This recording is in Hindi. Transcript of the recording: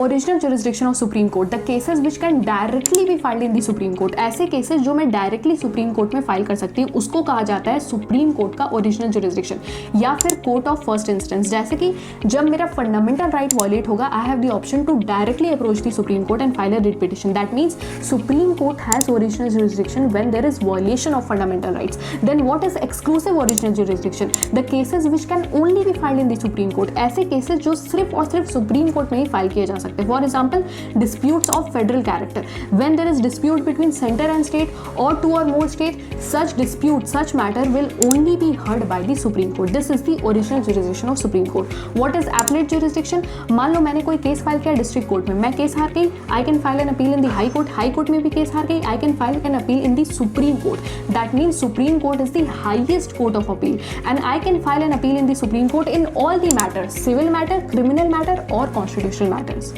Original jurisdiction of supreme court, the cases which can directly B filed in the supreme court. ऐसे केसेस जो मैं डायरेक्टली सुप्रीम कोर्ट में फाइल कर सकती हूँ उसको कहा जाता है सुप्रीम कोर्ट का ओरिजिनल जुरिस्डिक्शन या फिर कोर्ट ऑफ फर्स्ट इंस्टेंस। जैसे कि जब मेरा फंडामेंटल राइट वॉलेट होगा, I have the option to directly approach the supreme court and file a writ petition. That means supreme court has original jurisdiction when there is violation of fundamental rights. Then what is exclusive original jurisdiction? The cases which can only be filed in the supreme court. ऐसे केसेस जो सिर्फ और सिर्फ सुप्रीम कोर्ट में ही फाइल किए जा सकते हैं। For example, disputes of federal character. When there is dispute between center and state or two or more state, such dispute, such matter will only be heard by the Supreme Court. This is the original jurisdiction of Supreme Court. What is appellate jurisdiction? मान लो मैंने कोई केस फाइल किया डिस्ट्रिक्ट कोर्ट में, मैं केस हार गई, I can file an appeal in the high court. High court में भी केस हार गई, I can file an appeal in the Supreme Court. That means Supreme Court is the highest court of appeal, and I can file an appeal in the Supreme Court in all the matters, civil matter, criminal matter, or constitutional matters.